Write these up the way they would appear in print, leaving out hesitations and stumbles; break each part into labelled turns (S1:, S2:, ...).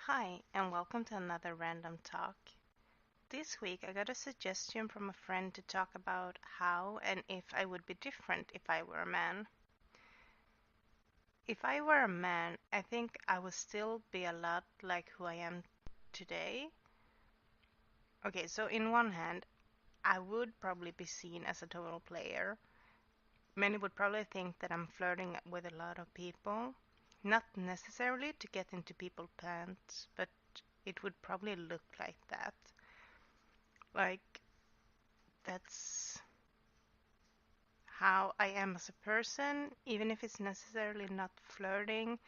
S1: Hi, and welcome to another random talk. This week I got a suggestion from a friend to talk about how and if I would be different if I were a man. If I were a man, I think I would still be a lot like who I am today. Okay, so in one hand, I would probably be seen as a total player. Many would probably think that I'm flirting with a lot of people, not necessarily to get into people's pants, but it would probably look like that. Like, that's how I am as a person, even if it's necessarily not flirting.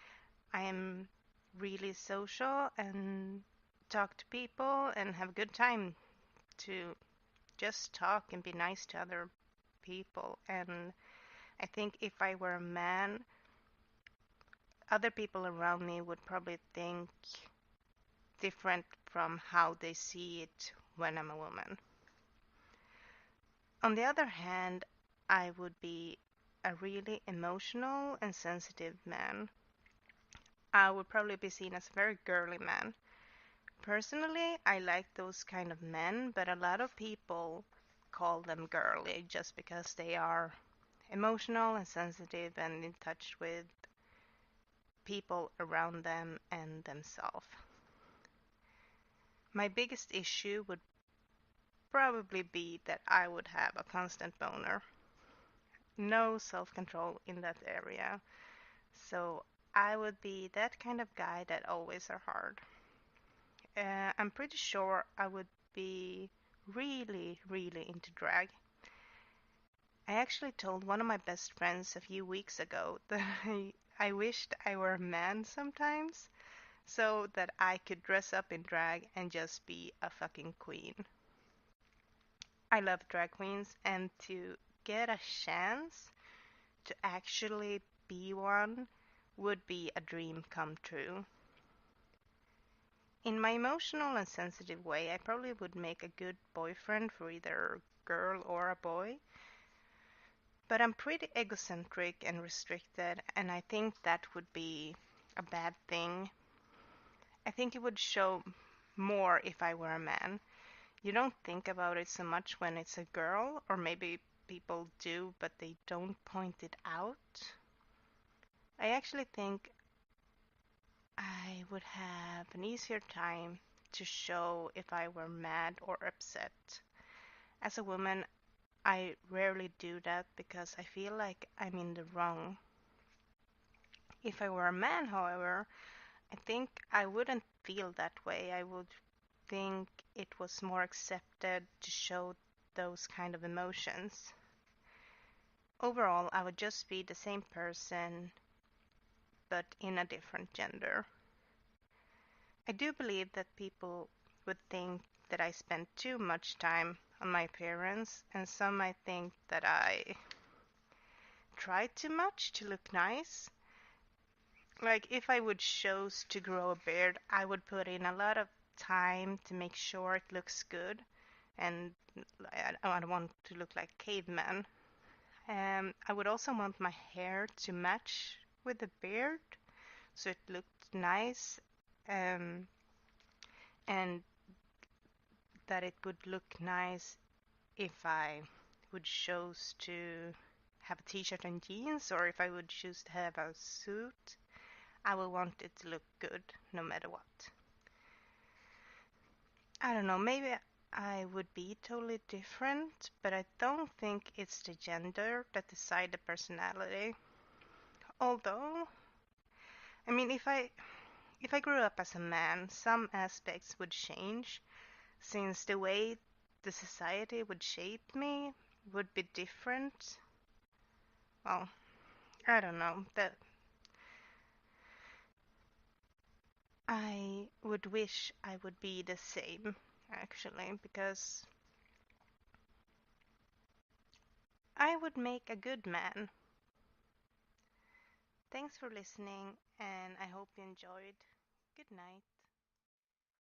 S1: I am really social and talk to people and have a good time to just talk and be nice to other people. And I think if I were a man, other people around me would probably think different from how they see it when I'm a woman. On the other hand, I would be a really emotional and sensitive man. I would probably be seen as a very girly man. Personally, I like those kind of men, but a lot of people call them girly just because they are emotional and sensitive and in touch with people around them and themselves. My biggest issue would probably be that I would have a constant boner. No self-control in that area. So I would be that kind of guy that always are hard. I'm pretty sure I would be really, really into drag. I actually told one of my best friends a few weeks ago that I wished I were a man sometimes so that I could dress up in drag and just be a fucking queen. I love drag queens, and to get a chance to actually be one would be a dream come true. In my emotional and sensitive way, I probably would make a good boyfriend for either a girl or a boy. But I'm pretty egocentric and restricted, and I think that would be a bad thing. I think it would show more if I were a man. You don't think about it so much when it's a girl, or maybe people do, but they don't point it out. I actually think I would have an easier time to show if I were mad or upset. As a woman, I rarely do that because I feel like I'm in the wrong. If I were a man, however, I think I wouldn't feel that way. I would think it was more accepted to show those kind of emotions. Overall, I would just be the same person, but in a different gender. I do believe that people would think that I spend too much time on my appearance, and some might think that I try too much to look nice. Like, if I would choose to grow a beard, I would put in a lot of time to make sure it looks good, and I don't want to look like caveman. I would also want my hair to match with the beard, so it looked nice, um, and that it would look nice if I would choose to have a t-shirt and jeans, or if I would choose to have a suit. I will want it to look good no matter what. I don't know, maybe I would be totally different, but I don't think it's the gender that decide the personality. Although, I mean, if I grew up as a man, some aspects would change, since the way the society would shape me would be different. Well, I don't know. That I would wish I would be the same, actually, because I would make a good man. Thanks for listening, and I hope you enjoyed. Good night.